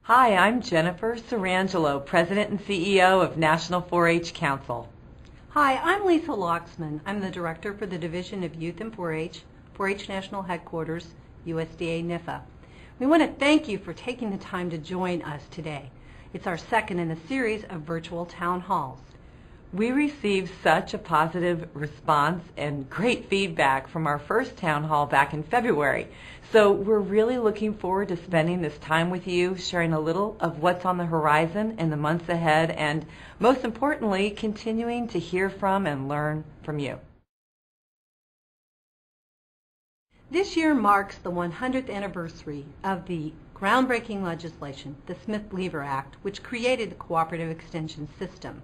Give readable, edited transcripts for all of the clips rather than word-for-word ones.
Hi, I'm Jennifer Sirangelo, President and CEO of National 4-H Council. Hi, I'm Lisa Lauxman. I'm the Director for the Division of Youth and 4-H, 4-H National Headquarters, USDA NIFA. We want to thank you for taking the time to join us today. It's our second in a series of virtual town halls. We received such a positive response and great feedback from our first town hall back in February. So we're really looking forward to spending this time with you, sharing a little of what's on the horizon in the months ahead, and most importantly, continuing to hear from and learn from you. This year marks the 100th anniversary of the groundbreaking legislation, the Smith-Lever Act, which created the cooperative extension system.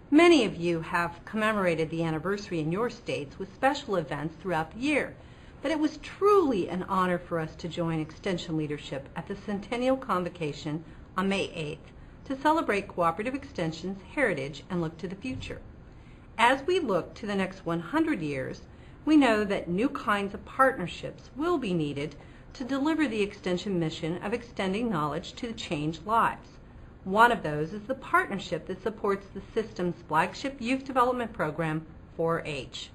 Many of you have commemorated the anniversary in your states with special events throughout the year, but it was truly an honor for us to join Extension leadership at the Centennial Convocation on May 8th to celebrate cooperative extension's heritage and look to the future. As we look to the next 100 years, we know that new kinds of partnerships will be needed to deliver the Extension mission of extending knowledge to change lives. One of those is the partnership that supports the system's flagship youth development program, 4-H.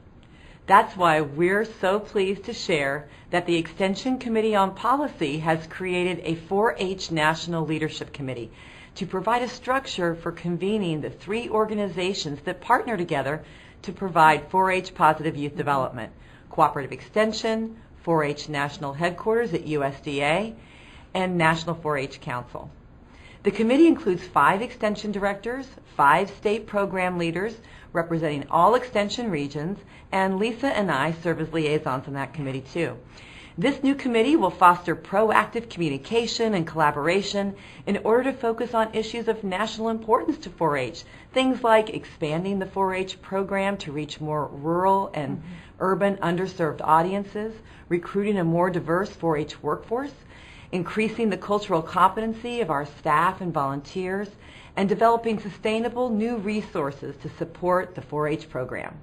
That's why we're so pleased to share that the Extension Committee on Policy has created a 4-H National Leadership Committee to provide a structure for convening the three organizations that partner together to provide 4-H positive youth development: Cooperative Extension, 4-H National Headquarters at USDA, and National 4-H Council. The committee includes 5 extension directors, 5 state program leaders representing all extension regions, and Lisa and I serve as liaisons on that committee too. This new committee will foster proactive communication and collaboration in order to focus on issues of national importance to 4-H, things like expanding the 4-H program to reach more rural and urban underserved audiences, recruiting a more diverse 4-H workforce, increasing the cultural competency of our staff and volunteers, and developing sustainable new resources to support the 4-H program.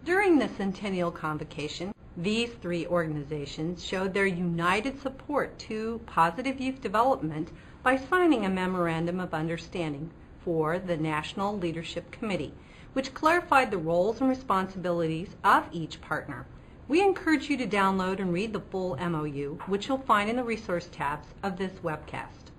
During the Centennial Convocation, these 3 organizations showed their united support to positive youth development by signing a Memorandum of Understanding for the National Leadership Committee, which clarified the roles and responsibilities of each partner. We encourage you to download and read the full MOU, which you'll find in the resource tabs of this webcast.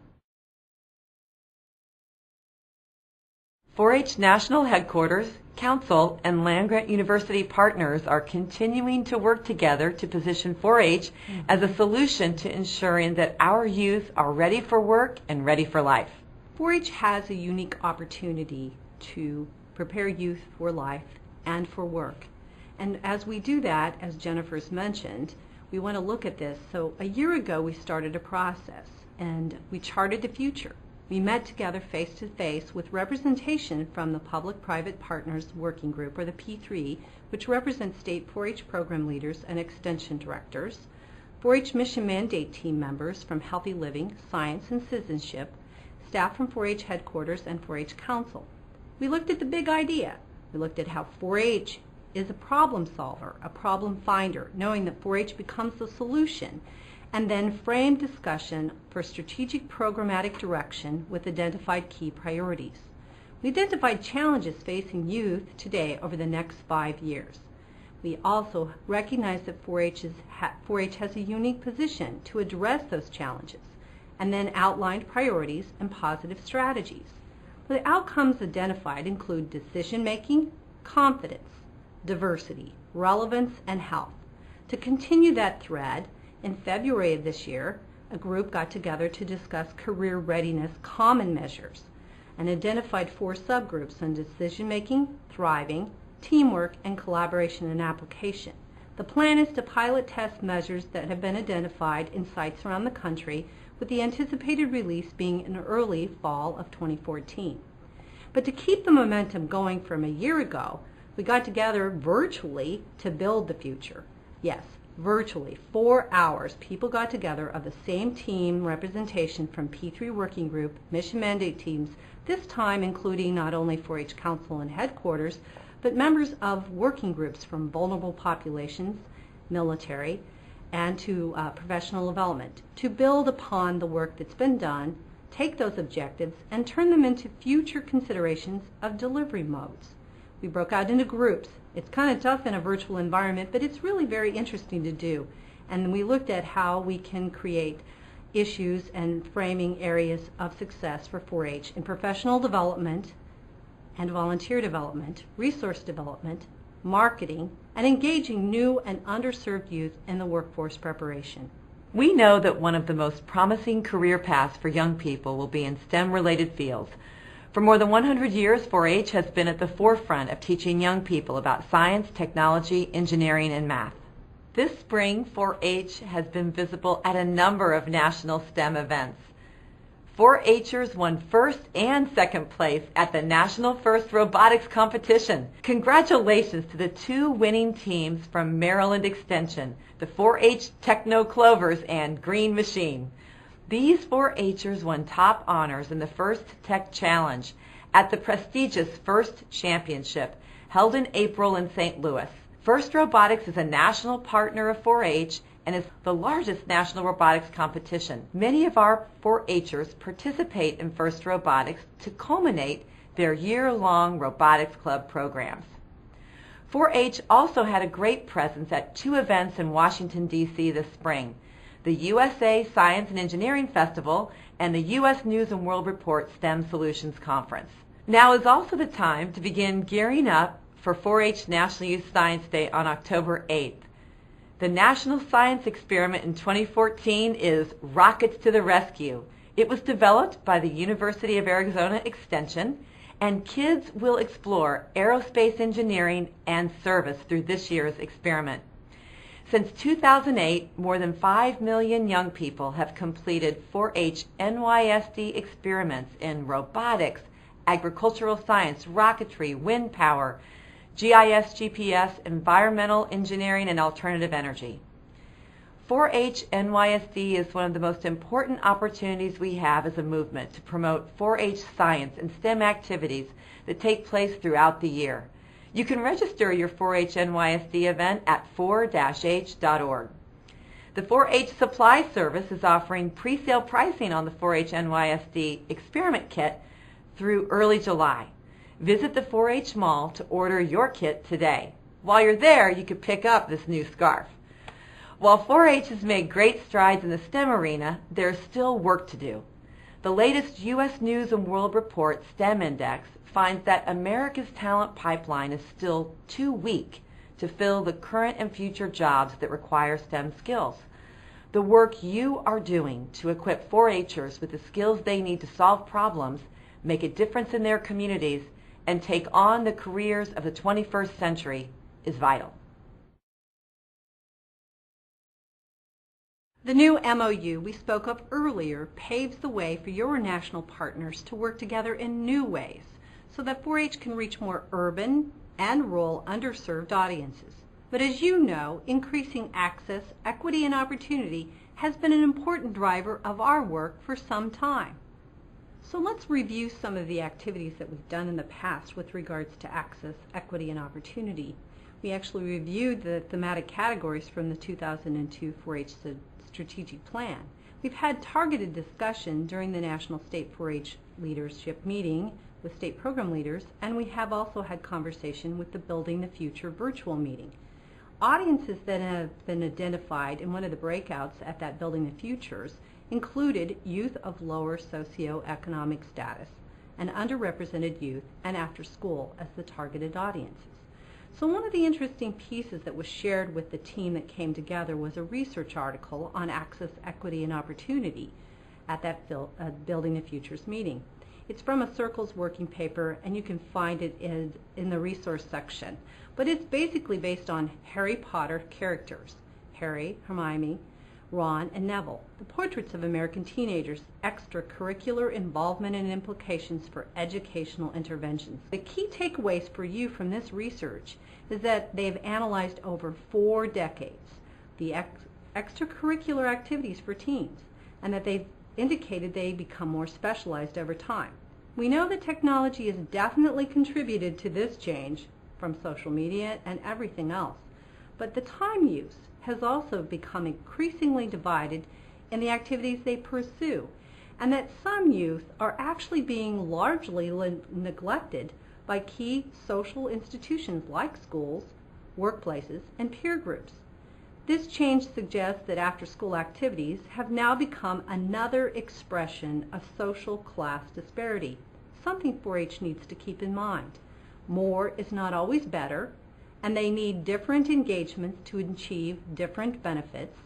4-H National Headquarters, Council, and land-grant university partners are continuing to work together to position 4-H as a solution to ensuring that our youth are ready for work and ready for life. 4-H has a unique opportunity to prepare youth for life and for work. And as we do that, as Jennifer's mentioned, we want to look at this. So a year ago we started a process and we charted the future. We met together face-to-face with representation from the Public-Private Partners Working Group, or the P3, which represents state 4-H program leaders and extension directors, 4-H mission mandate team members from Healthy Living, Science, and Citizenship, staff from 4-H headquarters and 4-H Council. We looked at the big idea. We looked at how 4-H is a problem solver, a problem finder, knowing that 4-H becomes the solution, and then framed discussion for strategic programmatic direction with identified key priorities. We identified challenges facing youth today over the next 5 years. We also recognize that 4-H has a unique position to address those challenges, and then outlined priorities and positive strategies. The outcomes identified include decision-making, confidence, diversity, relevance, and health. To continue that thread, in February of this year, a group got together to discuss career readiness common measures and identified 4 subgroups on decision-making, thriving, teamwork, and collaboration and application. The plan is to pilot test measures that have been identified in sites around the country, with the anticipated release being in early fall of 2014. But to keep the momentum going from a year ago, we got together virtually to build the future. Yes, virtually, 4 hours, people got together of the same team representation from P3 Working Group, mission mandate teams, this time including not only 4-H Council and headquarters, but members of working groups from vulnerable populations, military, and to professional development, to build upon the work that's been done take those objectives and turn them into future considerations of delivery modes. We broke out into groups. It's kind of tough in a virtual environment, but it's really very interesting to do. And we looked at how we can create issues and framing areas of success for 4-H in professional development and volunteer development, resource development, marketing, and engaging new and underserved youth in the workforce preparation. We know that one of the most promising career paths for young people will be in STEM-related fields. For more than 100 years, 4-H has been at the forefront of teaching young people about science, technology, engineering, and math. This spring, 4-H has been visible at a number of national STEM events. 4-Hers won first and second place at the National First Robotics Competition. Congratulations to the two winning teams from Maryland Extension, the 4-H Techno Clovers and Green Machine. These 4-Hers won top honors in the First Tech Challenge at the prestigious First Championship held in April in St. Louis. First Robotics is a national partner of 4-H and is the largest national robotics competition. Many of our 4-Hers participate in First Robotics to culminate their year-long robotics club programs. 4-H also had a great presence at two events in Washington, D.C. this spring, the USA Science and Engineering Festival and the U.S. News and World Report STEM Solutions Conference. Now is also the time to begin gearing up for 4-H National Youth Science Day on October 8th. The National Science Experiment in 2014 is Rockets to the Rescue. It was developed by the University of Arizona Extension, and kids will explore aerospace engineering and service through this year's experiment. Since 2008, more than 5 million young people have completed 4-H NYSD experiments in robotics, agricultural science, rocketry, wind power, GIS, GPS, environmental engineering, and alternative energy. 4-H NYSD is one of the most important opportunities we have as a movement to promote 4-H science and STEM activities that take place throughout the year. You can register your 4-H NYSD event at 4-H.org. The 4-H Supply Service is offering pre-sale pricing on the 4-H NYSD Experiment Kit through early July. Visit the 4-H Mall to order your kit today. While you're there, you could pick up this new scarf. While 4-H has made great strides in the STEM arena, there's still work to do. The latest U.S. News and World Report STEM Index finds that America's talent pipeline is still too weak to fill the current and future jobs that require STEM skills. The work you are doing to equip 4-Hers with the skills they need to solve problems, make a difference in their communities, and take on the careers of the 21st century is vital. The new MOU we spoke of earlier paves the way for your national partners to work together in new ways so that 4-H can reach more urban and rural underserved audiences. But as you know, increasing access, equity, and opportunity has been an important driver of our work for some time. So let's review some of the activities that we've done in the past with regards to access, equity, and opportunity. We actually reviewed the thematic categories from the 2002 4-H strategic plan. We've had targeted discussion during the National State 4-H Leadership Meeting with state program leaders, and we have also had conversation with the Building the Future virtual meeting. Audiences that have been identified in one of the breakouts at that Building the Futures included youth of lower socioeconomic status and underrepresented youth and after school as the targeted audiences. So one of the interesting pieces that was shared with the team that came together was a research article on access, equity, and opportunity at that Building the Futures meeting. It's from a Circles working paper, and you can find it in the resource section. But it's basically based on Harry Potter characters, Harry, Hermione, Ron, and Neville, the portraits of American teenagers, extracurricular involvement and implications for educational interventions. The key takeaways for you from this research is that they've analyzed over 4 decades the extracurricular activities for teens, and that they've indicated they become more specialized over time. We know that technology has definitely contributed to this change from social media and everything else, but the time use has also become increasingly divided in the activities they pursue, and that some youth are actually being largely neglected by key social institutions like schools, workplaces, and peer groups. This change suggests that after-school activities have now become another expression of social class disparity, something 4-H needs to keep in mind. More is not always better, and they need different engagements to achieve different benefits,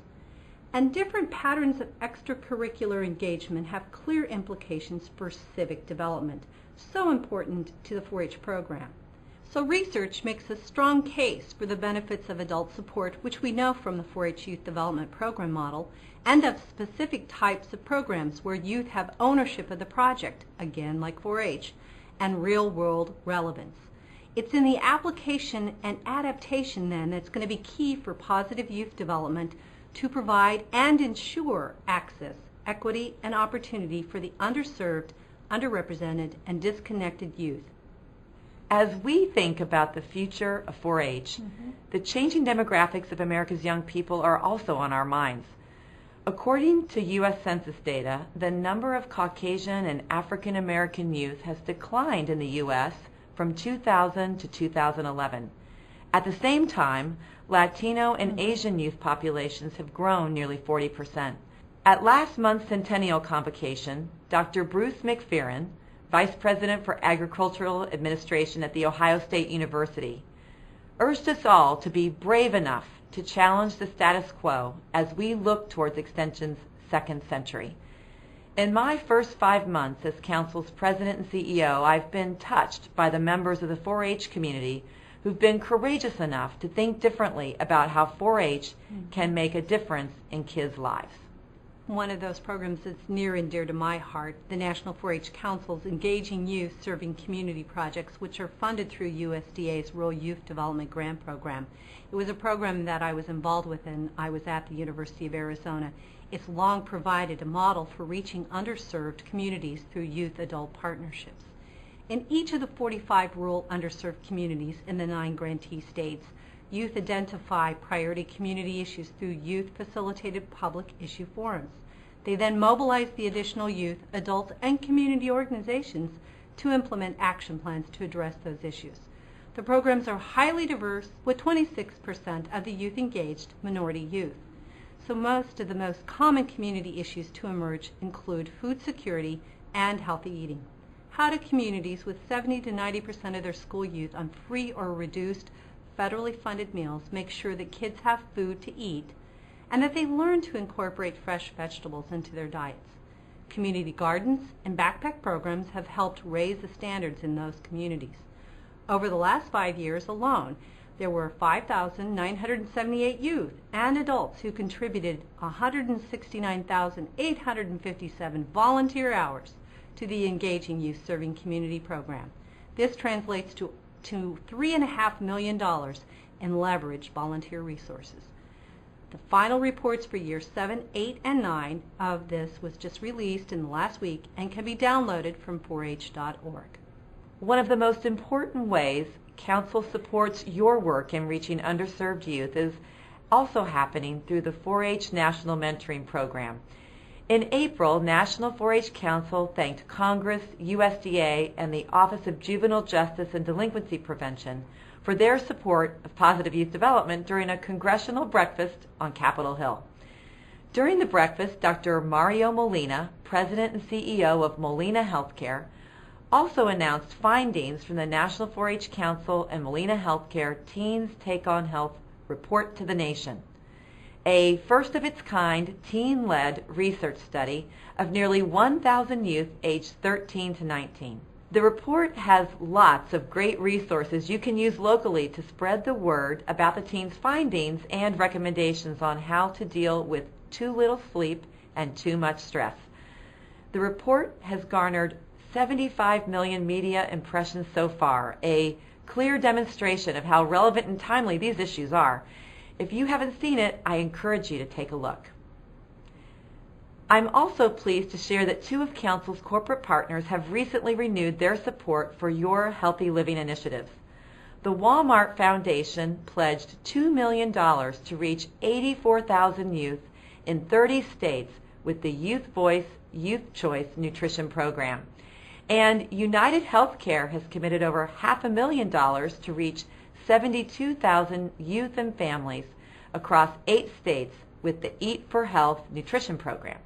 and different patterns of extracurricular engagement have clear implications for civic development, so important to the 4-H program. So research makes a strong case for the benefits of adult support, which we know from the 4-H Youth Development Program model, and of specific types of programs where youth have ownership of the project, again like 4-H, and real-world relevance. It's in the application and adaptation then that's going to be key for positive youth development to provide and ensure access, equity, and opportunity for the underserved, underrepresented, and disconnected youth. As we think about the future of 4-H, the changing demographics of America's young people are also on our minds. According to U.S. Census data, the number of Caucasian and African American youth has declined in the U.S. from 2000 to 2011. At the same time, Latino and Asian youth populations have grown nearly 40%. At last month's Centennial Convocation, Dr. Bruce McFerrin, Vice President for Agricultural Administration at The Ohio State University, urged us all to be brave enough to challenge the status quo as we look towards Extension's second century. In my first 5 months as Council's President and CEO, I've been touched by the members of the 4-H community who've been courageous enough to think differently about how 4-H can make a difference in kids' lives. One of those programs that's near and dear to my heart, the National 4-H Council's Engaging Youth Serving Community Projects, which are funded through USDA's Rural Youth Development Grant Program. It was a program that I was involved with and I was at the University of Arizona. It's long provided a model for reaching underserved communities through youth-adult partnerships. In each of the 45 rural underserved communities in the 9 grantee states, youth identify priority community issues through youth-facilitated public issue forums. They then mobilize the additional youth, adults, and community organizations to implement action plans to address those issues. The programs are highly diverse, with 26% of the youth engaged minority youth. So most of the most common community issues to emerge include food security and healthy eating. How do communities with 70 to 90% of their school youth on free or reduced federally funded meals make sure that kids have food to eat and that they learn to incorporate fresh vegetables into their diets? Community gardens and backpack programs have helped raise the standards in those communities. Over the last 5 years alone, there were 5,978 youth and adults who contributed 169,857 volunteer hours to the Engaging Youth Serving Community program. This translates to $3.5 million in leveraged volunteer resources. The final reports for years 7, 8, and 9 of this was just released in the last week and can be downloaded from 4h.org. One of the most important ways Council supports your work in reaching underserved youth is also happening through the 4-H National Mentoring Program. In April, National 4-H Council thanked Congress, USDA, and the Office of Juvenile Justice and Delinquency Prevention for their support of positive youth development during a congressional breakfast on Capitol Hill. During the breakfast, Dr. Mario Molina, President and CEO of Molina Healthcare, also announced findings from the National 4-H Council and Molina Healthcare Teens Take on Health Report to the Nation, a first-of-its-kind, teen-led research study of nearly 1,000 youth aged 13 to 19. The report has lots of great resources you can use locally to spread the word about the teens' findings and recommendations on how to deal with too little sleep and too much stress. The report has garnered 75 million media impressions so far, a clear demonstration of how relevant and timely these issues are. If you haven't seen it, I encourage you to take a look. I'm also pleased to share that 2 of Council's corporate partners have recently renewed their support for your Healthy Living initiatives. The Walmart Foundation pledged $2 million to reach 84,000 youth in 30 states with the Youth Voice Youth Choice Nutrition Program. And United Healthcare has committed over $500,000 to reach 72,000 youth and families across 8 states with the Eat for Health nutrition program.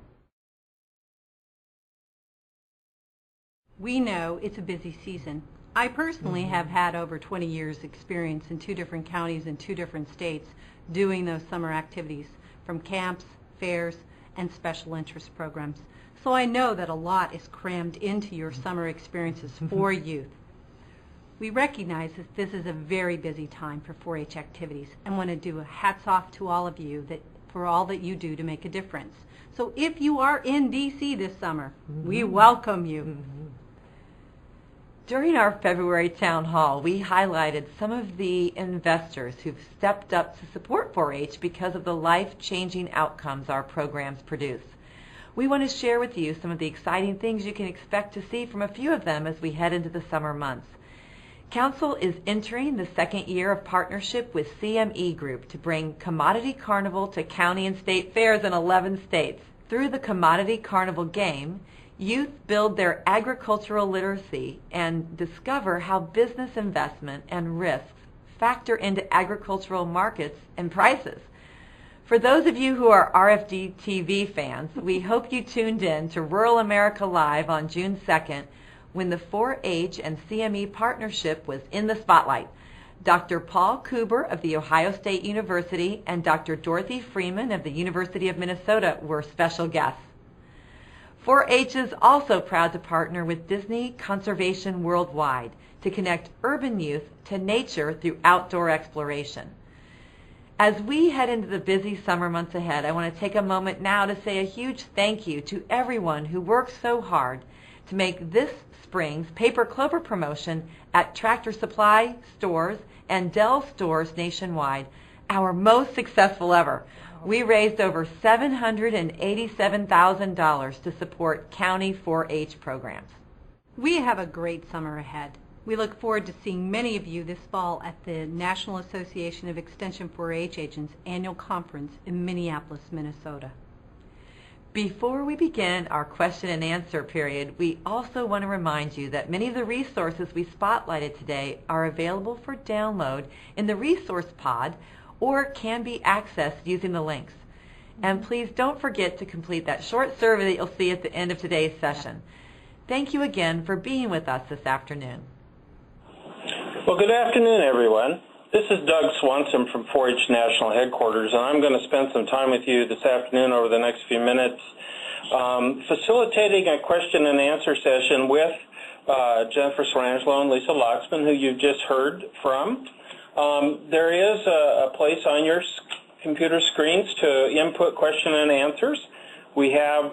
We know it's a busy season. I personally have had over 20 years experience in 2 different counties in 2 different states doing those summer activities, from camps, fairs, and special interest programs. So I know that a lot is crammed into your summer experiences for youth. We recognize that this is a very busy time for 4-H activities and want to do a hats off to all of you for all that you do to make a difference. So if you are in D.C. this summer, we welcome you. During our February town hall, we highlighted some of the investors who've stepped up to support 4-H because of the life-changing outcomes our programs produce. We want to share with you some of the exciting things you can expect to see from a few of them as we head into the summer months. Council is entering the 2nd year of partnership with CME Group to bring Commodity Carnival to county and state fairs in 11 states. Through the Commodity Carnival game, youth build their agricultural literacy and discover how business investment and risks factor into agricultural markets and prices. For those of you who are RFD TV fans, we hope you tuned in to Rural America Live on June 2nd when the 4-H and CME partnership was in the spotlight. Dr. Paul Kuber of The Ohio State University and Dr. Dorothy Freeman of the University of Minnesota were special guests. 4-H is also proud to partner with Disney Conservation Worldwide to connect urban youth to nature through outdoor exploration. As we head into the busy summer months ahead, I want to take a moment now to say a huge thank you to everyone who worked so hard to make this spring's Paper Clover promotion at Tractor Supply stores and Dell stores nationwide our most successful ever. We raised over $787,000 to support county 4-H programs. We have a great summer ahead. We look forward to seeing many of you this fall at the National Association of Extension 4-H Agents annual conference in Minneapolis, Minnesota. Before we begin our question and answer period, we also want to remind you that many of the resources we spotlighted today are available for download in the resource pod or can be accessed using the links. And please don't forget to complete that short survey that you'll see at the end of today's session. Thank you again for being with us this afternoon. Well, good afternoon, everyone. This is Doug Swanson from 4-H National Headquarters, and I'm going to spend some time with you this afternoon over the next few minutes facilitating a question and answer session with Jennifer Sirangelo and Lisa Lauxman, who you've just heard from. There is a place on your computer screens to input question and answers. We have,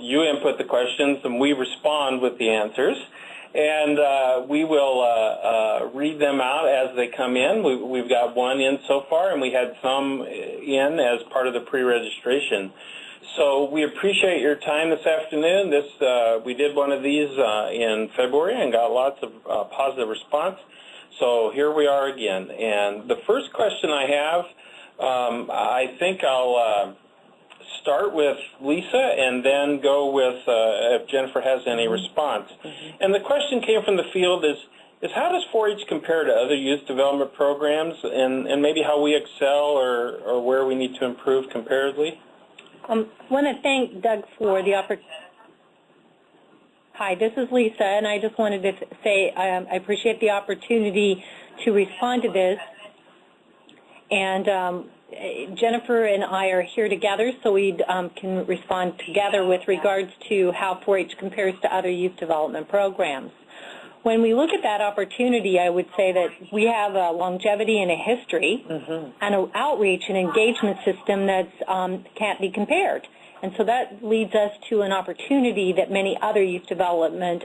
you input the questions and we respond with the answers. And we will read them out as they come in. We've got one in so far, and we had some in as part of the pre-registration. So we appreciate your time this afternoon. We did one of these in February and got lots of positive response. So here we are again. And the first question I have, I think I'll start with Lisa and then go with if Jennifer has any response. And the question came from the field is how does 4-H compare to other youth development programs and maybe how we excel or where we need to improve comparatively? I want to thank Doug for the opportunity. Hi, this is Lisa, and I just wanted to say I appreciate the opportunity to respond to this. And Jennifer and I are here together so we can respond together with regards to how 4-H compares to other youth development programs. When we look at that opportunity, I would say that we have a longevity and a history and an outreach and engagement system that can't be compared. And so that leads us to an opportunity that many other youth development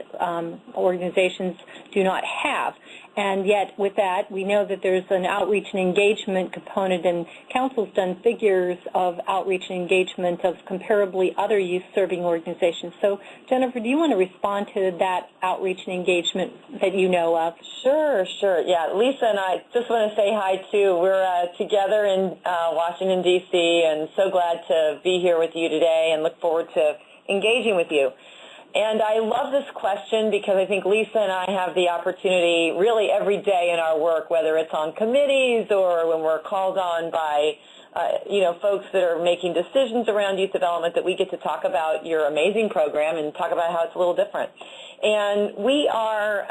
organizations do not have. And yet with that, we know that there's an outreach and engagement component, and Council's done figures of outreach and engagement of comparably other youth-serving organizations. So, Jennifer, do you want to respond to that outreach and engagement that you know of? Sure. Yeah, Lisa and I just want to say hi, too. We're together in Washington, D.C., and so glad to be here with you today and look forward to engaging with you. And I love this question because I think Lisa and I have the opportunity really every day in our work, whether it's on committees or when we're called on by folks that are making decisions around youth development, that we get to talk about your amazing program and talk about how it's a little different. And we are,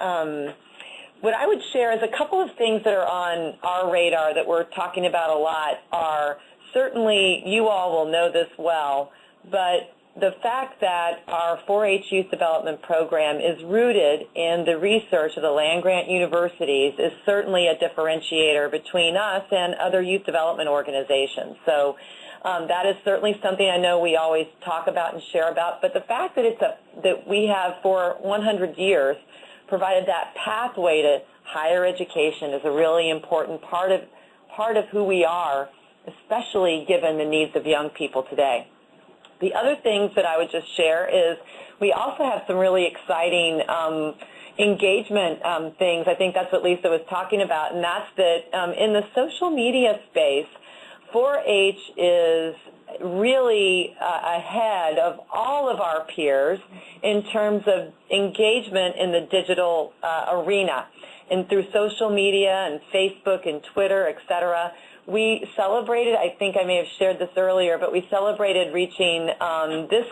what I would share is a couple of things that are on our radar that we're talking about a lot are certainly, you all will know this well, but the fact that our 4-H youth development program is rooted in the research of the land-grant universities is certainly a differentiator between us and other youth development organizations. So that is certainly something I know we always talk about and share about, but the fact that that we have for 100 years provided that pathway to higher education is a really important part of who we are, especially given the needs of young people today. The other things that I would just share is we also have some really exciting engagement things. I think that's what Lisa was talking about, and that's that in the social media space, 4-H is really ahead of all of our peers in terms of engagement in the digital arena. And through social media and Facebook and Twitter, et cetera, we celebrated, I think I may have shared this earlier, but we celebrated reaching this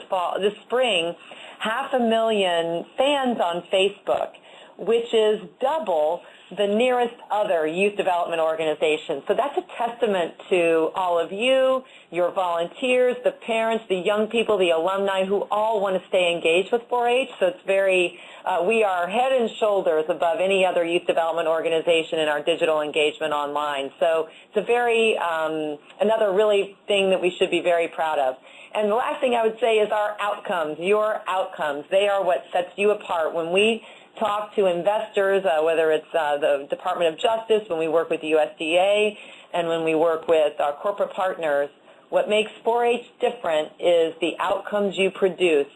spring 500,000 fans on Facebook, which is double the nearest other youth development organization. So that's a testament to all of you, your volunteers, the parents, the young people, the alumni who all want to stay engaged with 4-H. So it's very, we are head and shoulders above any other youth development organization in our digital engagement online. So it's a very, another really thing that we should be very proud of. And the last thing I would say is our outcomes, your outcomes. They are what sets you apart. When we talk to investors, whether it's the Department of Justice, when we work with the USDA, and when we work with our corporate partners, what makes 4-H different is the outcomes you produce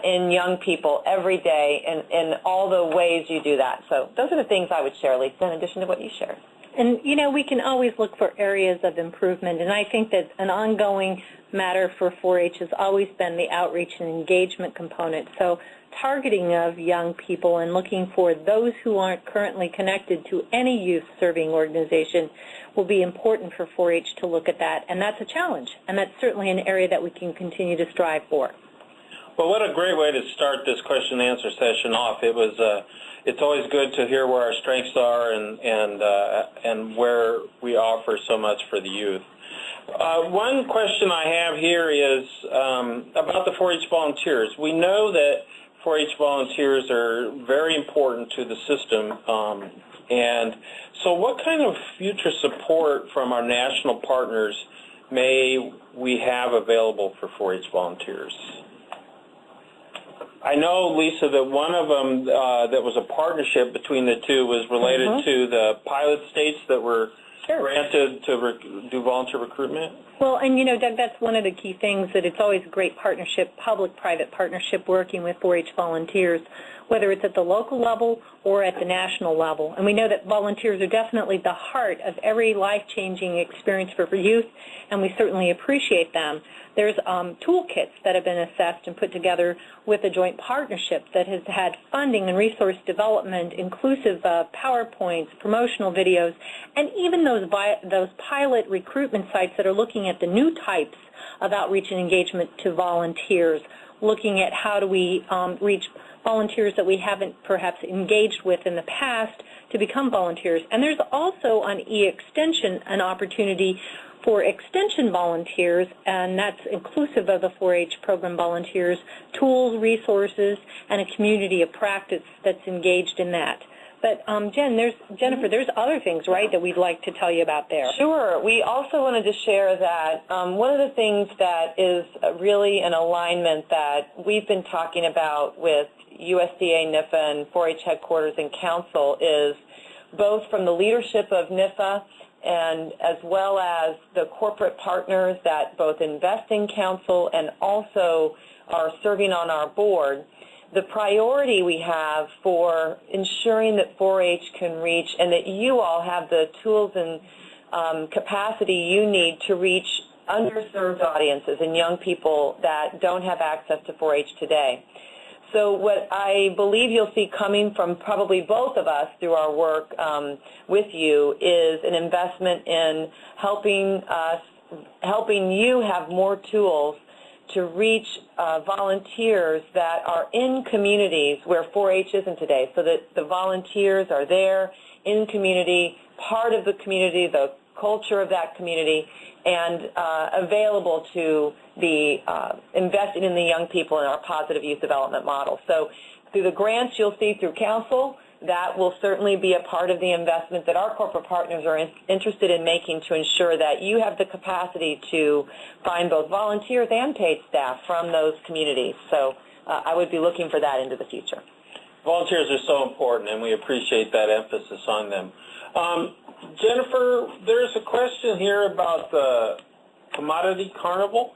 in young people every day and all the ways you do that. So those are the things I would share, Lisa, in addition to what you shared. And, you know, we can always look for areas of improvement, and I think that an ongoing matter for 4-H has always been the outreach and engagement component. So targeting of young people and looking for those who aren't currently connected to any youth-serving organization will be important for 4-H to look at that, and that's a challenge, and that's certainly an area that we can continue to strive for. Well, what a great way to start this question and answer session off. It was, it's always good to hear where our strengths are and where we offer so much for the youth. One question I have here is about the 4-H volunteers. We know that 4-H volunteers are very important to the system, and so what kind of future support from our national partners may we have available for 4-H volunteers? I know, Lisa, that one of them that was a partnership between the two was related to the pilot states that were granted to do volunteer recruitment. Well, and you know, Doug, that's one of the key things, that it's always a great partnership, public-private partnership, working with 4-H volunteers, whether it's at the local level or at the national level. And we know that volunteers are definitely the heart of every life-changing experience for youth, and we certainly appreciate them. There's toolkits that have been assessed and put together with a joint partnership that has had funding and resource development, inclusive of PowerPoints, promotional videos, and even those pilot recruitment sites that are looking at the new types of outreach and engagement to volunteers, looking at how do we reach volunteers that we haven't perhaps engaged with in the past to become volunteers. And there's also on e-extension an opportunity for extension volunteers, and that's inclusive of the 4-H program volunteers, tools, resources, and a community of practice that's engaged in that. But Jennifer, there's other things, right, that we'd like to tell you about there. Sure. We also wanted to share that one of the things that is really an alignment that we've been talking about with USDA, NIFA, and 4-H headquarters and council is both from the leadership of NIFA and as well as the corporate partners that both invest in council and also are serving on our board, the priority we have for ensuring that 4-H can reach and that you all have the tools and capacity you need to reach underserved audiences and young people that don't have access to 4-H today. So what I believe you'll see coming from probably both of us through our work with you is an investment in helping you have more tools to reach volunteers that are in communities where 4-H isn't today, so that the volunteers are there in community, part of the community, the culture of that community, and available to be invested in the young people in our positive youth development model. So through the grants you'll see through council, that will certainly be a part of the investment that our corporate partners are interested in making to ensure that you have the capacity to find both volunteers and paid staff from those communities. So I would be looking for that into the future. Volunteers are so important, and we appreciate that emphasis on them. Jennifer, there's a question here about the Commodity Carnival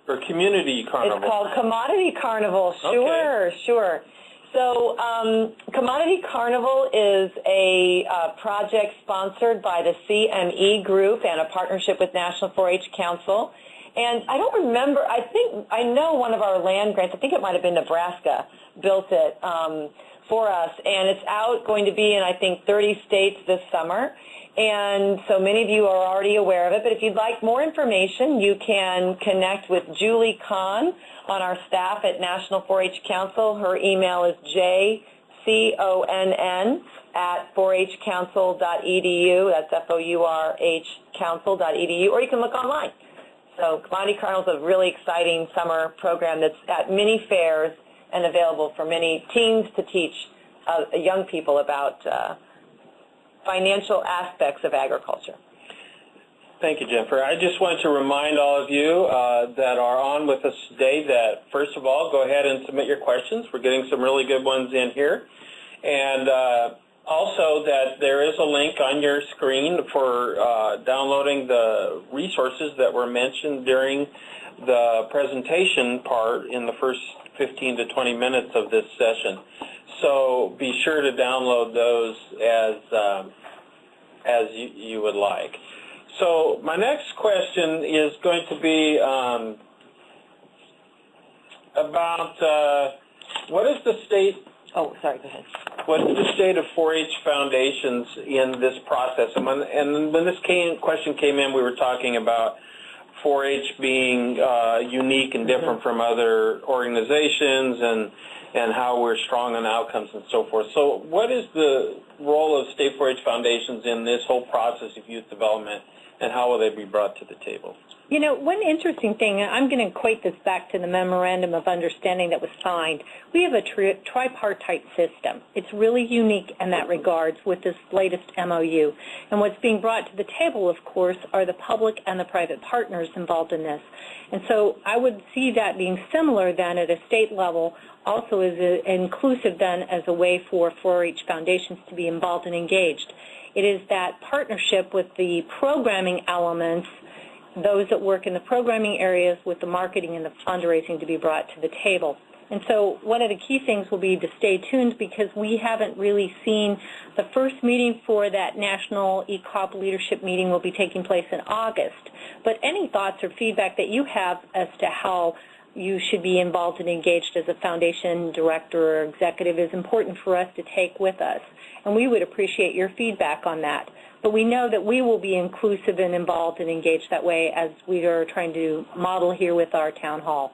or Community Carnival. It's called Commodity Carnival. Sure, okay. Sure. So Commodity Carnival is a project sponsored by the CME Group and a partnership with National 4-H Council. And I don't remember, I know one of our land grants, I think it might have been Nebraska, built it for us. And it's going to be in, I think, 30 states this summer. And so many of you are already aware of it. But if you'd like more information, you can connect with Julie Kahn on our staff at National 4-H Council. Her email is jconn@4hcouncil.edu. That's F-O-U-R-H council.edu. Or you can look online. So Commodity Carnival is a really exciting summer program that's at many fairs and available for many teens to teach young people about financial aspects of agriculture. Thank you, Jennifer. I just want to remind all of you that are on with us today that, first of all, go ahead and submit your questions. We're getting some really good ones in here. And also that there is a link on your screen for downloading the resources that were mentioned during the presentation part in the first 15 to 20 minutes of this session. So be sure to download those as you would like. So my next question is going to be about what is the state? Oh, sorry. Go ahead. What is the state of 4-H foundations in this process? And when this question came in, we were talking about 4-H being unique and different from other organizations, and how we're strong on outcomes and so forth. So what is the role of state 4-H foundations in this whole process of youth development, and how will they be brought to the table? You know, one interesting thing, I'm going to equate this back to the Memorandum of Understanding that was signed. We have a tripartite system. It's really unique in that regards with this latest MOU. And what's being brought to the table, of course, are the public and the private partners involved in this. And so I would see that being similar then at a state level, also as inclusive then as a way for 4-H foundations to be involved and engaged. It is that partnership with the programming elements, those that work in the programming areas, with the marketing and the fundraising to be brought to the table. And so one of the key things will be to stay tuned, because we haven't really seen the first meeting for that national ECOP leadership meeting will be taking place in August. But any thoughts or feedback that you have as to how you should be involved and engaged as a foundation director or executive is important for us to take with us. And we would appreciate your feedback on that. But we know that we will be inclusive and involved and engaged that way, as we are trying to model here with our town hall.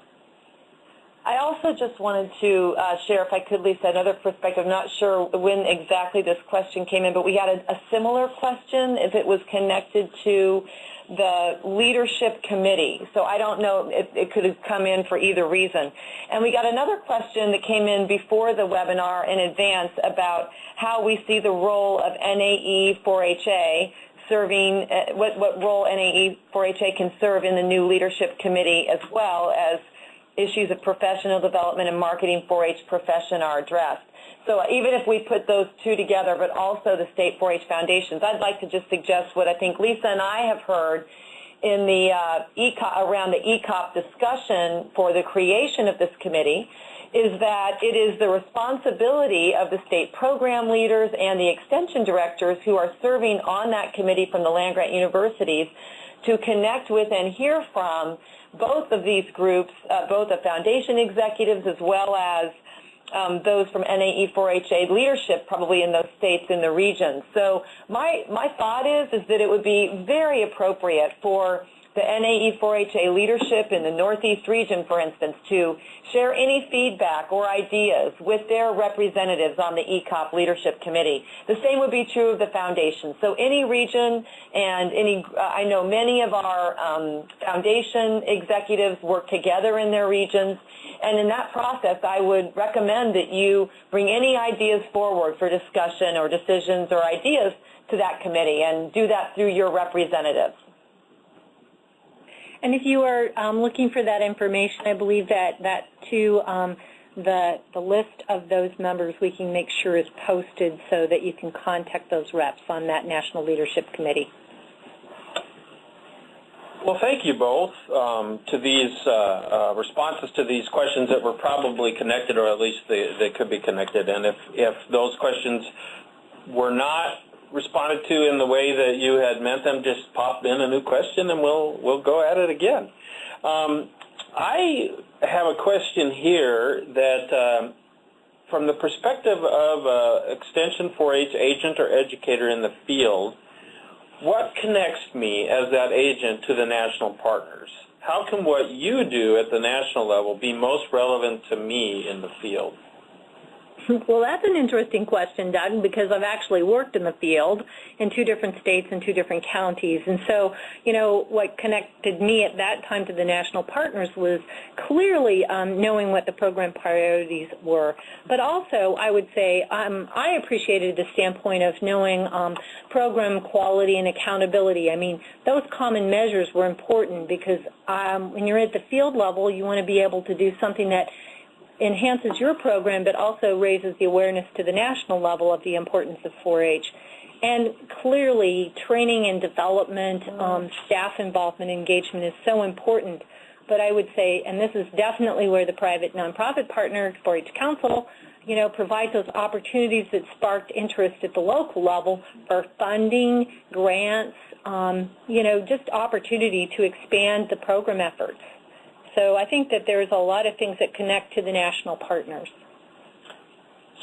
I also just wanted to share, if I could, Lisa, another perspective. I'm not sure when exactly this question came in, but we had a similar question if it was connected to the leadership committee. So I don't know if it could have come in for either reason. And we got another question that came in before the webinar in advance about how we see the role of NAE 4HA serving, what role NAE 4HA can serve in the new leadership committee, as well as issues of professional development and marketing 4-H profession are addressed. So even if we put those two together, but also the state 4-H foundations, I'd like to just suggest what I think Lisa and I have heard in the around the ECOP discussion for the creation of this committee is that it is the responsibility of the state program leaders and the extension directors who are serving on that committee from the land-grant universities to connect with and hear from both of these groups, both the foundation executives as well as those from NAE 4-HA leadership, probably in those states in the region. So my thought is that it would be very appropriate for the NAE 4-HA leadership in the Northeast region, for instance, to share any feedback or ideas with their representatives on the ECOP Leadership Committee. The same would be true of the foundation. So any region and I know many of our foundation executives work together in their regions, and in that process, I would recommend that you bring any ideas forward for discussion or decisions or ideas to that committee, and do that through your representatives. And if you are looking for that information, I believe that too, the list of those members we can make sure is posted so that you can contact those reps on that National Leadership Committee. Well, thank you both to these responses to these questions that were probably connected, or at least they could be connected. And if those questions were not responded to in the way that you had meant them, just pop in a new question and we'll go at it again. I have a question here that from the perspective of Extension 4-H agent or educator in the field, what connects me as that agent to the national partners? How can what you do at the national level be most relevant to me in the field? Well, that's an interesting question, Doug, because I've actually worked in the field in 2 different states and 2 different counties. And so, you know, what connected me at that time to the national partners was clearly knowing what the program priorities were. But also, I would say, I appreciated the standpoint of knowing program quality and accountability. I mean, those common measures were important because when you're at the field level, you want to be able to do something that enhances your program, but also raises the awareness to the national level of the importance of 4-H. And clearly, training and development, staff involvement, engagement is so important. But I would say, and this is definitely where the private nonprofit partner, 4-H Council, you know, provides those opportunities that sparked interest at the local level for funding, grants, you know, just opportunity to expand the program efforts. So I think that there's a lot of things that connect to the national partners.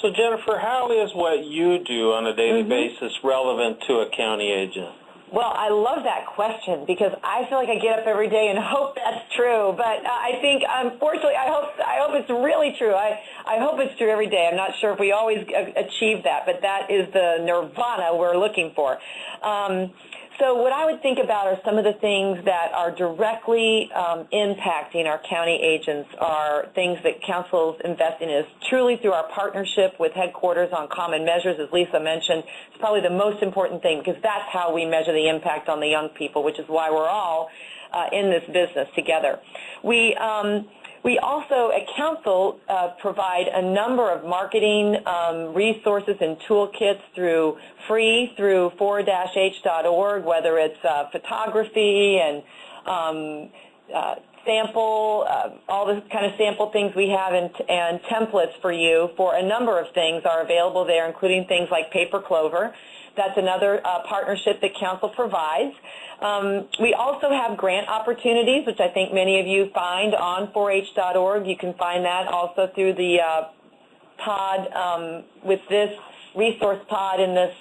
So Jennifer, how is what you do on a daily basis relevant to a county agent? Well, I love that question because I feel like I get up every day and hope that's true. But I think, unfortunately, I hope it's really true. I hope it's true every day. I'm not sure if we always achieve that, but that is the nirvana we're looking for. So what I would think about are some of the things that are directly impacting our county agents are things that councils invest in is truly through our partnership with headquarters on common measures, as Lisa mentioned. It's probably the most important thing because that's how we measure the impact on the young people, which is why we're all in this business together. We also, at Council, provide a number of marketing resources and toolkits through 4-h.org, whether it's photography and sample, all the kind of sample things we have and templates for you for a number of things are available there, including things like paper clover. That's another partnership that Council provides. We also have grant opportunities, which I think many of you find on 4h.org. You can find that also through the pod with this resource pod in this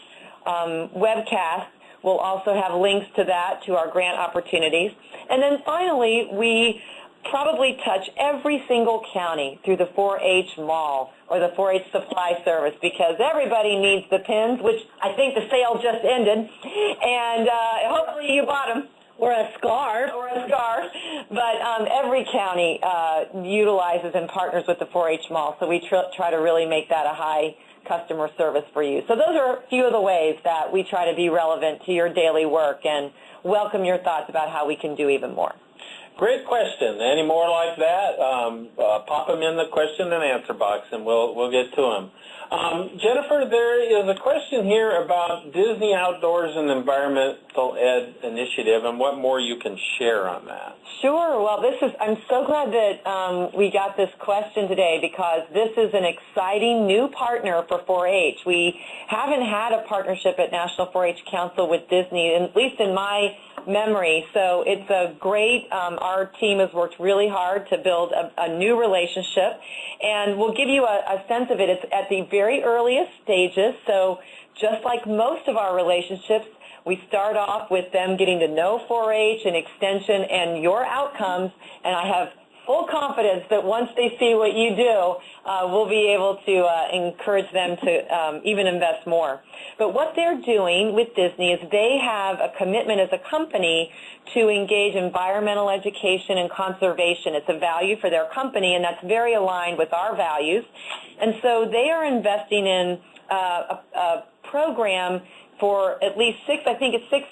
webcast. We'll also have links to that, to our grant opportunities. And then finally, we probably touch every single county through the 4-H Mall or the 4-H Supply Service because everybody needs the pins, which I think the sale just ended, and hopefully you bought them. Or a scarf. Or a scarf. But every county utilizes and partners with the 4-H Mall, so we try to really make that a high customer service for you. So those are a few of the ways that we try to be relevant to your daily work and welcome your thoughts about how we can do even more. Great question. Any more like that? Pop them in the question and answer box, and we'll get to them. Jennifer, there is a question here about Disney Outdoors and Environmental Ed Initiative, and what more you can share on that. Sure. Well, I'm so glad that we got this question today, because this is an exciting new partner for 4-H. We haven't had a partnership at National 4-H Council with Disney, at least in my memory. So it's a great, our team has worked really hard to build a new relationship, and we'll give you a sense of it. It's at the very earliest stages, so just like most of our relationships, we start off with them getting to know 4-H and Extension and your outcomes, and I have full confidence that once they see what you do, we'll be able to encourage them to even invest more. But what they're doing with Disney is they have a commitment as a company to engage environmental education and conservation. It's a value for their company, and that's very aligned with our values. And so they are investing in a program for at least six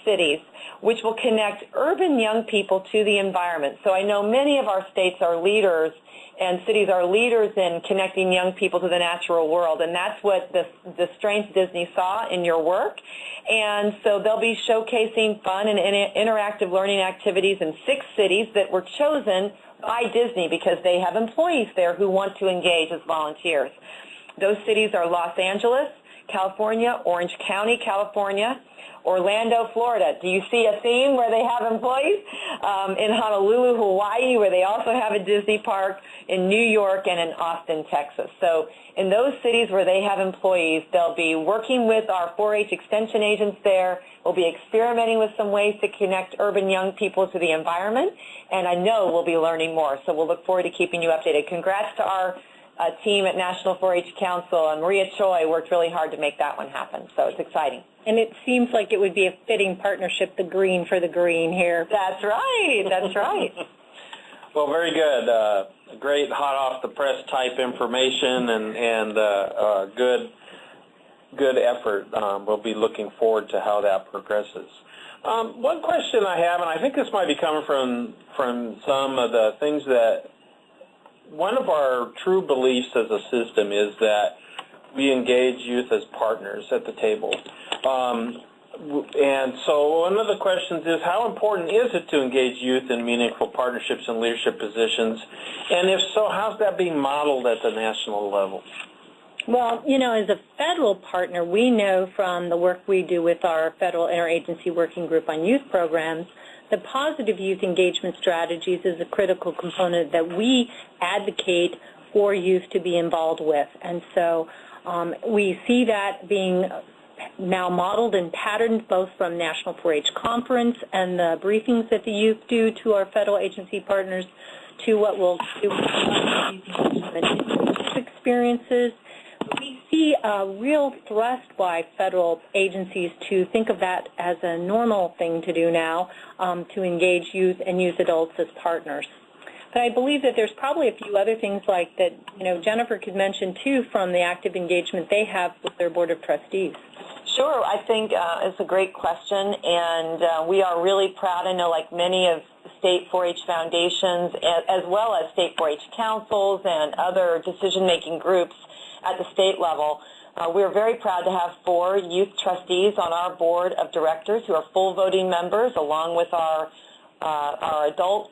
cities, which will connect urban young people to the environment. So I know many of our states are leaders, and cities are leaders in connecting young people to the natural world, and that's what the strength Disney saw in your work. And so they'll be showcasing fun and interactive learning activities in 6 cities that were chosen by Disney because they have employees there who want to engage as volunteers. Those cities are Los Angeles, California, Orange County, California, Orlando, Florida. Do you see a theme where they have employees? In Honolulu, Hawaii, where they also have a Disney park, in New York, and in Austin, Texas. So in those cities where they have employees, they'll be working with our 4-H extension agents there. We'll be experimenting with some ways to connect urban young people to the environment, and I know we'll be learning more. So we'll look forward to keeping you updated. Congrats to our team at National 4-H Council, and Maria Choi worked really hard to make that one happen, so it's exciting. And it seems like it would be a fitting partnership, the green for the green here. That's right, that's right. Well, very good. Great hot off the press type information, and good effort. We'll be looking forward to how that progresses. One question I have, and I think this might be coming from some of the things that one of our true beliefs as a system is that we engage youth as partners at the table. And so one of the questions is, how important is it to engage youth in meaningful partnerships and leadership positions? And if so, how's that being modeled at the national level? Well, you know, as a federal partner, we know from the work we do with our Federal Interagency Working Group on Youth Programs, the positive youth engagement strategies is a critical component that we advocate for youth to be involved with. And so we see that being now modeled and patterned both from National 4-H Conference and the briefings that the youth do to our federal agency partners to what we'll do with experiences. We see a real thrust by federal agencies to think of that as a normal thing to do now, to engage youth and youth adults as partners. But I believe that there's probably a few other things like that, you know, Jennifer could mention too from the active engagement they have with their Board of Trustees. Sure, I think it's a great question, and we are really proud. I know, like many of state 4-H foundations, as well as state 4-H councils and other decision-making groups at the state level, we're very proud to have 4 youth trustees on our board of directors who are full voting members, along with our adult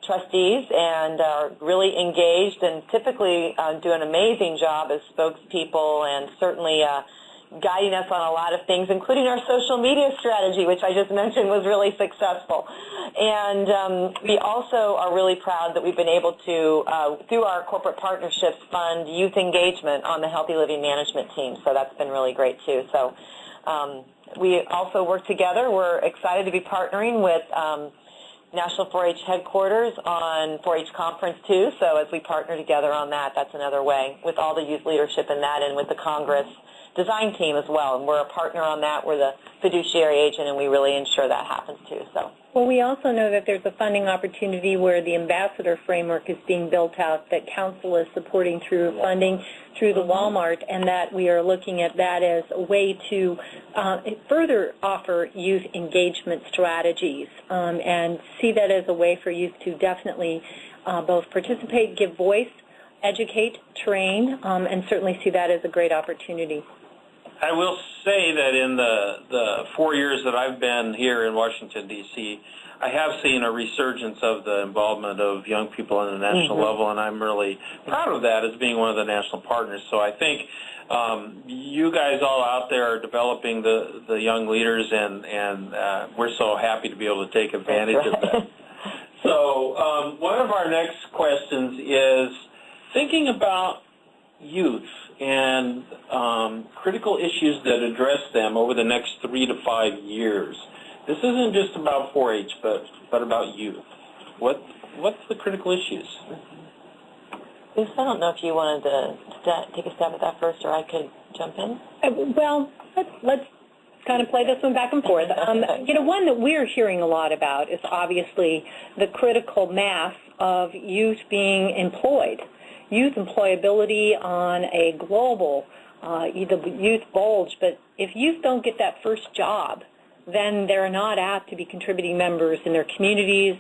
trustees, and are really engaged and typically do an amazing job as spokespeople, and certainly guiding us on a lot of things, including our social media strategy, which I just mentioned was really successful. And we also are really proud that we've been able to, through our corporate partnerships, fund youth engagement on the Healthy Living Management team. So that's been really great, too. So we also work together. We're excited to be partnering with National 4-H headquarters on 4-H conference, too. So as we partner together on that, that's another way with all the youth leadership in that, and with the Congress design team as well, and we're a partner on that. We're the fiduciary agent, and we really ensure that happens too. So. Well, we also know that there's a funding opportunity where the ambassador framework is being built out, that Council is supporting through funding through the Walmart, and that we are looking at that as a way to further offer youth engagement strategies and see that as a way for youth to definitely both participate, give voice, educate, train, and certainly see that as a great opportunity. I will say that in the 4 years that I've been here in Washington, D.C., I have seen a resurgence of the involvement of young people on the national level, and I'm really proud of that as being one of the national partners. So I think you guys all out there are developing the young leaders, and we're so happy to be able to take advantage of that. So one of our next questions is thinking about youth and critical issues that address them over the next 3 to 5 years. This isn't just about 4-H, but about youth. What's the critical issues? Lisa, I don't know if you wanted to take a stab at that first, or I could jump in. Well, let's kind of play this one back and forth. One that we're hearing a lot about is obviously the critical mass of youth being employed. Youth employability on a global, the youth bulge, but if youth don't get that first job, then they're not apt to be contributing members in their communities,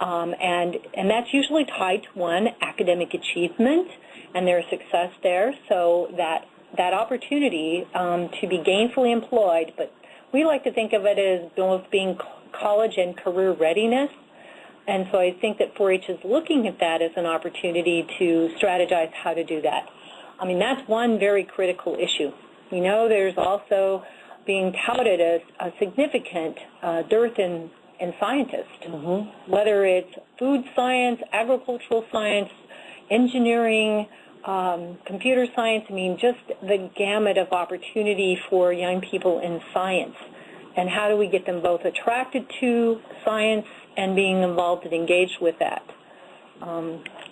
and that's usually tied to, one, academic achievement and their success there, so that opportunity to be gainfully employed, but we like to think of it as both being college and career readiness. And so I think that 4-H is looking at that as an opportunity to strategize how to do that. I mean, that's one very critical issue. There's also being touted as a significant dearth in scientists, whether it's food science, agricultural science, engineering, computer science. I mean, just the gamut of opportunity for young people in science. And how do we get them both attracted to science and being involved and engaged with that?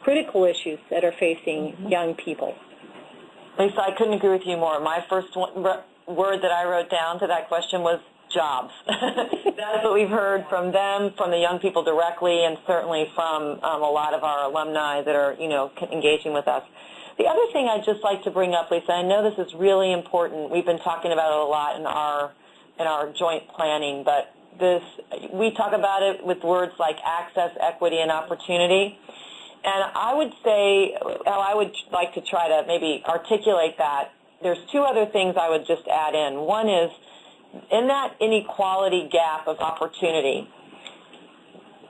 Critical issues that are facing young people. Lisa, I couldn't agree with you more. My first word that I wrote down to that question was jobs. That's what we've heard from them, from the young people directly, and certainly from a lot of our alumni that are, engaging with us. The other thing I'd just like to bring up, Lisa, I know this is really important. We've been talking about it a lot in our joint planning, but we talk about it with words like access, equity, and opportunity. And I would say, I would like to try to maybe articulate that. There's two other things I would just add in. One is, in that inequality gap of opportunity,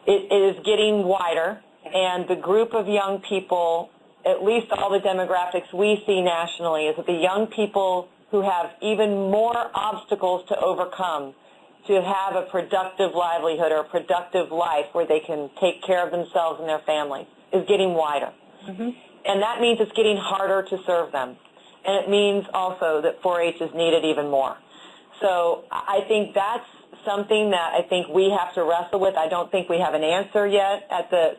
it is getting wider, and the group of young people, at least all the demographics we see nationally, is that the young people who have even more obstacles to overcome to have a productive livelihood or a productive life where they can take care of themselves and their families is getting wider. And that means it's getting harder to serve them. And it means also that 4-H is needed even more. So I think that's something that I think we have to wrestle with. I don't think we have an answer yet,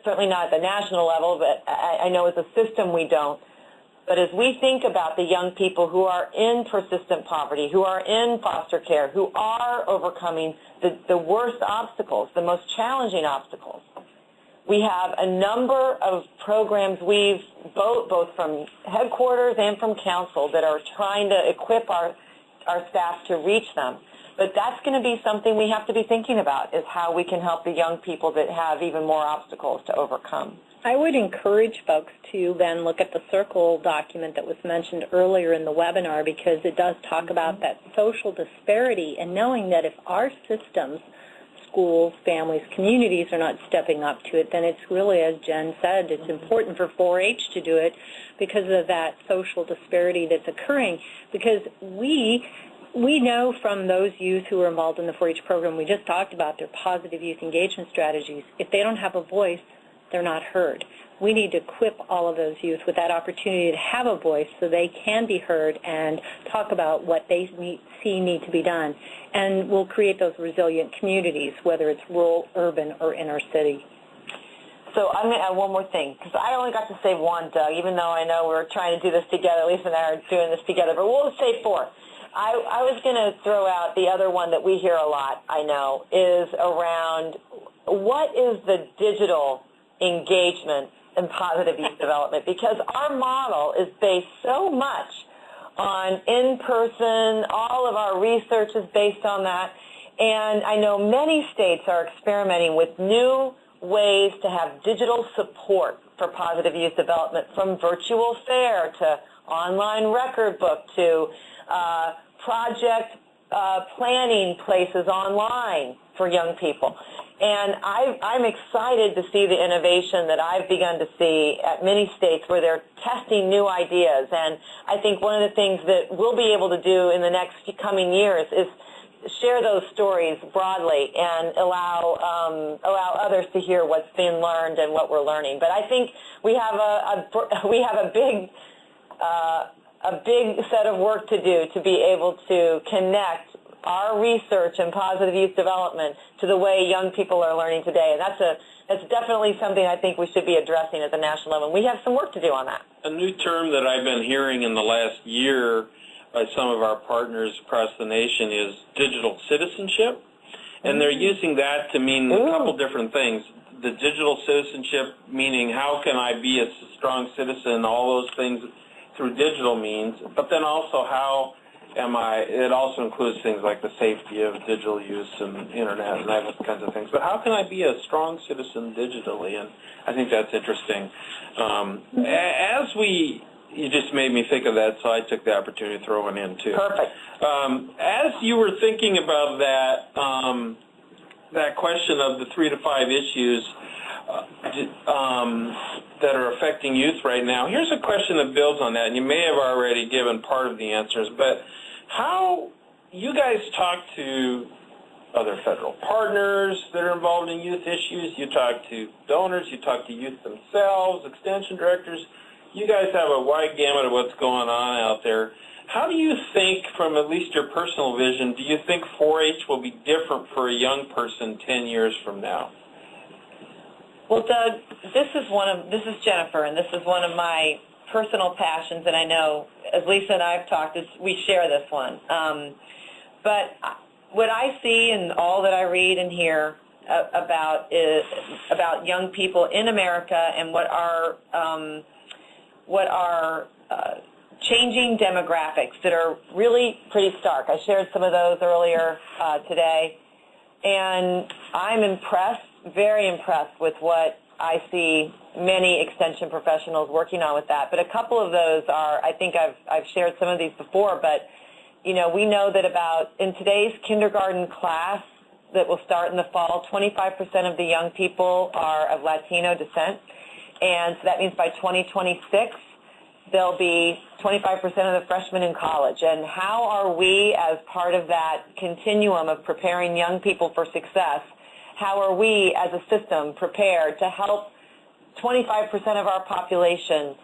certainly not at the national level, but I know as a system we don't. But as we think about the young people who are in persistent poverty, who are in foster care, who are overcoming the worst obstacles, the most challenging obstacles, we have a number of programs we've, both from headquarters and from council, that are trying to equip our staff to reach them. But that's going to be something we have to be thinking about, is how we can help the young people that have even more obstacles to overcome. I would encourage folks to then look at the Circle document that was mentioned earlier in the webinar, because it does talk about that social disparity, and knowing that if our systems, schools, families, communities are not stepping up to it, then it's really, as Jen said, it's important for 4-H to do it because of that social disparity that's occurring. Because we know from those youth who are involved in the 4-H program we just talked about, their positive youth engagement strategies, if they don't have a voice, they're not heard. We need to equip all of those youth with that opportunity to have a voice so they can be heard and talk about what they need to be done. And we'll create those resilient communities, whether it's rural, urban, or inner city. So I'm going to add one more thing, because I only got to say one, Doug, even though I know we're trying to do this together. Lisa and I are doing this together, but we'll say four. I was going to throw out the other one that we hear a lot, I know, is around what is the digital engagement in positive youth development, because our model is based so much on in-person, all of our research is based on that, and I know many states are experimenting with new ways to have digital support for positive youth development, from virtual fair to online record book to project planning places online for young people. And I'm excited to see the innovation that I've begun to see at many states where they're testing new ideas. And I think one of the things that we'll be able to do in the next coming years is share those stories broadly and allow others to hear what's being learned and what we're learning. But I think we have a big set of work to do to be able to connect our research in positive youth development to the way young people are learning today. And that's definitely something I think we should be addressing at the national level. And we have some work to do on that. A new term that I've been hearing in the last year by some of our partners across the nation is digital citizenship. And they're using that to mean a couple different things. The digital citizenship, meaning how can I be a strong citizen, all those things through digital means, but then also how am I, it also includes things like the safety of digital use and internet and those kinds of things. But how can I be a strong citizen digitally? And I think that's interesting. You just made me think of that, so I took the opportunity to throw one in too. Perfect. As you were thinking about that, that question of the 3 to 5 issues that are affecting youth right now, here's a question that builds on that, and you may have already given part of the answers, but how you guys talk to other federal partners that are involved in youth issues, you talk to donors, you talk to youth themselves, extension directors, you guys have a wide gamut of what's going on out there. How do you think, from at least your personal vision, do you think 4-H will be different for a young person 10 years from now? Well, Doug, this is Jennifer, and this is one of my personal passions, and I know, as Lisa and I have talked, we share this one. But what I see and all that I read and hear about young people in America and what are changing demographics that are really pretty stark. I shared some of those earlier today, and I'm impressed, very impressed with what I see many extension professionals working on with that. But a couple of those are, I think I've shared some of these before, but we know that in today's kindergarten class that will start in the fall, 25% of the young people are of Latino descent, and so that means by 2026, there'll be 25% of the freshmen in college. And how are we, as part of that continuum of preparing young people for success, how are we as a system prepared to help 25% of our population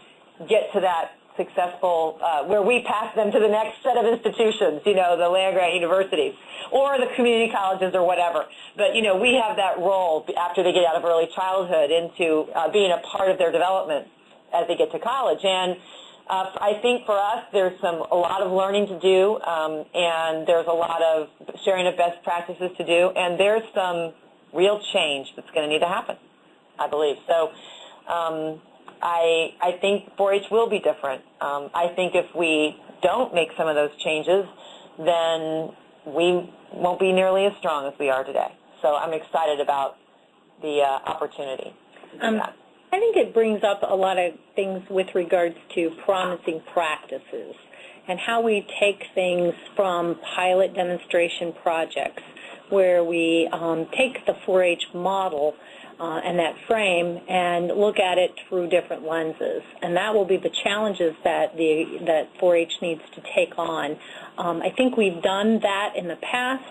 get to that successful, where we pass them to the next set of institutions, the land-grant universities or the community colleges or whatever. But, we have that role after they get out of early childhood into being a part of their development as they get to college. And I think for us, there's a lot of learning to do, and there's a lot of sharing of best practices to do, and there's some real change that's going to need to happen, I believe. So I think 4-H will be different. I think if we don't make some of those changes, then we won't be nearly as strong as we are today. So I'm excited about the opportunity. I think it brings up a lot of things with regards to promising practices and how we take things from pilot demonstration projects where we take the 4-H model and that frame and look at it through different lenses. And that will be the challenges that 4-H needs to take on. I think we've done that in the past.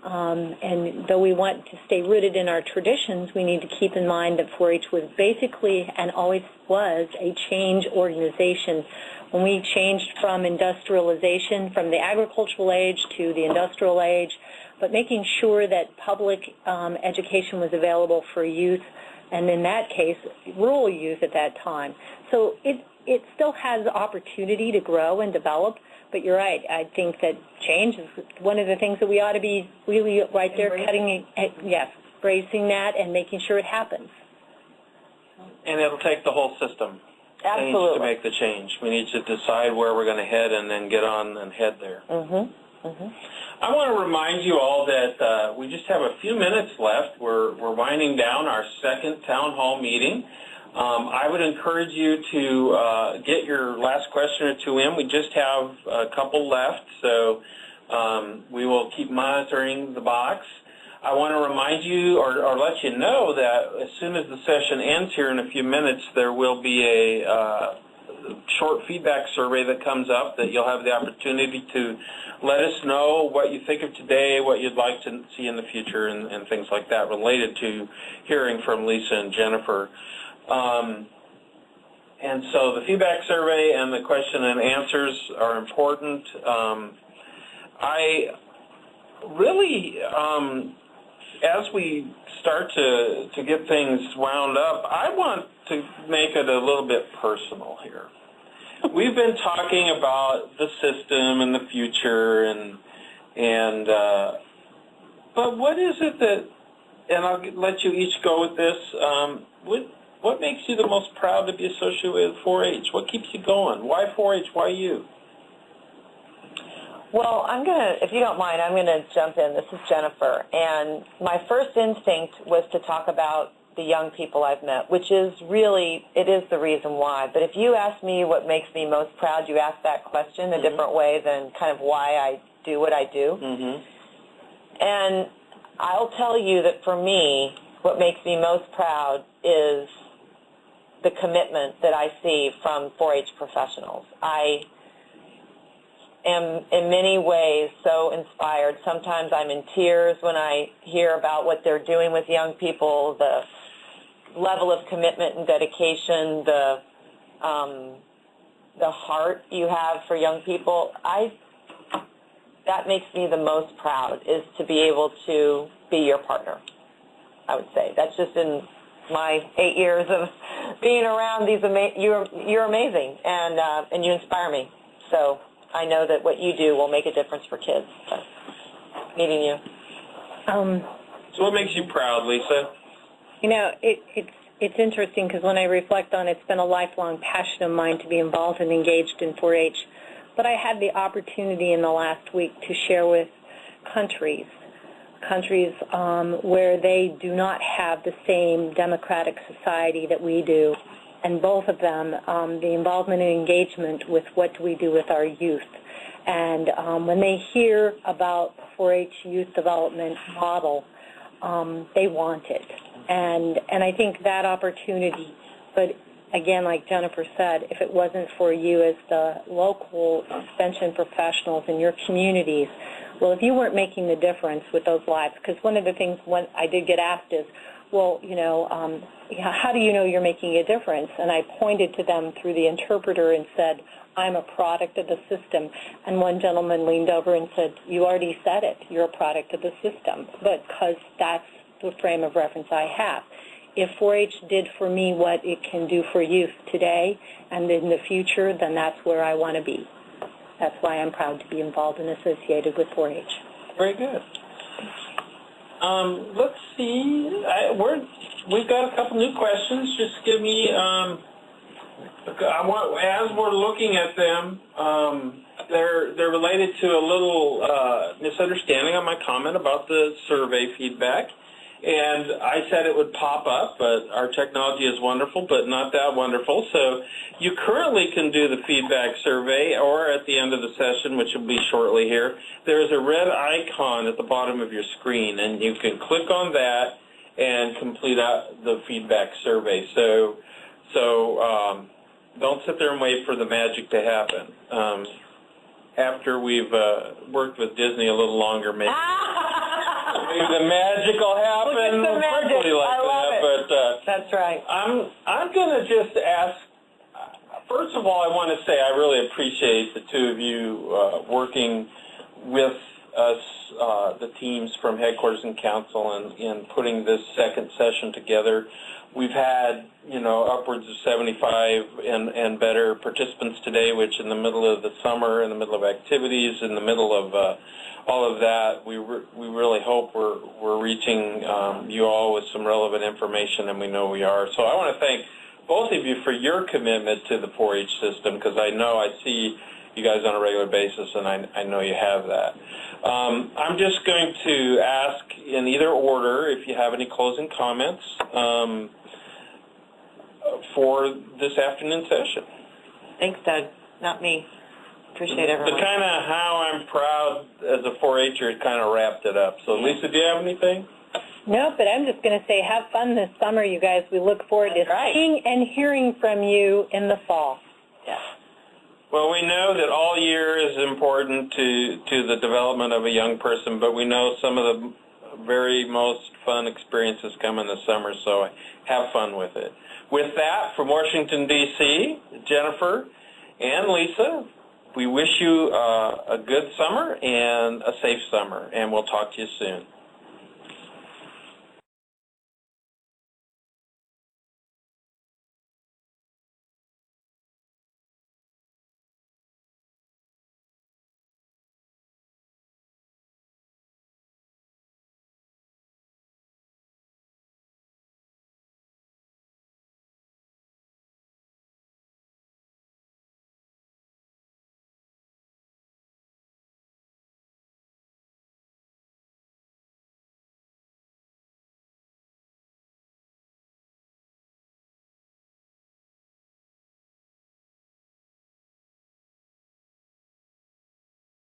And though we want to stay rooted in our traditions, we need to keep in mind that 4-H was basically and always was a change organization. When we changed from industrialization, from the agricultural age to the industrial age, but making sure that public education was available for youth, and in that case, rural youth at that time. So it still has opportunity to grow and develop, but you're right. I think that change is one of the things that we ought to be really right there embracing that and making sure it happens. And it'll take the whole system Absolutely. to make the change. We need to decide where we're going to head and then get on and head there. I want to remind you all that we just have a few minutes left. We're winding down our second town hall meeting. I would encourage you to get your last question or two in. We just have a couple left, so we will keep monitoring the box. I want to remind you or let you know that as soon as the session ends here in a few minutes, there will be a short feedback survey that comes up that you'll have the opportunity to let us know what you think of today, what you'd like to see in the future, and things like that related to hearing from Lisa and Jennifer. And so the feedback survey and the question and answers are important. I really, as we start to get things wound up, I want to make it a little bit personal here. We've been talking about the system and the future, but what is it that, and I'll let you each go with this, what makes you the most proud to be associated with 4-H? What keeps you going? Why 4-H? Why you? Well, if you don't mind, I'm going to jump in. This is Jennifer. And my first instinct was to talk about the young people I've met, which is really, it is the reason why. But if you ask me what makes me most proud, you ask that question a different way than kind of why I do what I do. And I'll tell you that for me, what makes me most proud is the commitment that I see from 4-H professionals. I am in many ways so inspired. Sometimes I'm in tears when I hear about what they're doing with young people, the level of commitment and dedication, the heart you have for young people. That makes me the most proud, is to be able to be your partner, I would say. That's just in my 8 years of being around these you're amazing, and you inspire me. So I know that what you do will make a difference for kids. So, meeting you. So what makes you proud, Lisa? You know, it's interesting because when I reflect on it, it's been a lifelong passion of mine to be involved and engaged in 4-H. But I had the opportunity in the last week to share with countries where they do not have the same democratic society that we do. And both of them, the involvement and engagement with what do we do with our youth. And when they hear about the 4-H youth development model, they want it. And I think that opportunity, but again, like Jennifer said, if it wasn't for you as the local extension professionals in your communities, well, if you weren't making the difference with those lives, because one of the things when I did get asked is, well, how do you know you're making a difference? And I pointed to them through the interpreter and said, I'm a product of the system. And one gentleman leaned over and said, you already said it. You're a product of the system, because that's the frame of reference I have. If 4-H did for me what it can do for youth today and in the future, then that's where I want to be. That's why I'm proud to be involved and associated with 4-H. Very good. Let's see. We've got a couple new questions. Just give me. As we're looking at them, they're related to a little misunderstanding on my comment about the survey feedback. And I said it would pop up, but our technology is wonderful, but not that wonderful. So you currently can do the feedback survey, or at the end of the session, which will be shortly here, there is a red icon at the bottom of your screen, and you can click on that and complete out the feedback survey. So don't sit there and wait for the magic to happen. After we've worked with Disney a little longer, maybe the magic will happen quickly like that. But that's right. I'm going to just ask. First of all, I want to say I really appreciate the two of you working with us, the teams from headquarters and council, in putting this second session together. We've had, upwards of 75 and better participants today, which in the middle of the summer, in the middle of activities, in the middle of all of that, we really hope we're reaching you all with some relevant information, and we know we are. So I want to thank both of you for your commitment to the 4-H system, because I see you guys on a regular basis, and I know you have that. I'm just going to ask in either order if you have any closing comments for this afternoon session. Thanks, Doug. Not me. Appreciate everyone. The kind of how I'm proud as a 4-H'er kind of wrapped it up. So, Lisa, do you have anything? No, but I'm just going to say have fun this summer, you guys. We look forward to seeing and hearing from you in the fall. Yeah. Well, we know that all year is important to the development of a young person, but we know some of the very most fun experiences come in the summer, so have fun with it. With that, from Washington, D.C., Jennifer and Lisa, we wish you a good summer and a safe summer, and we'll talk to you soon.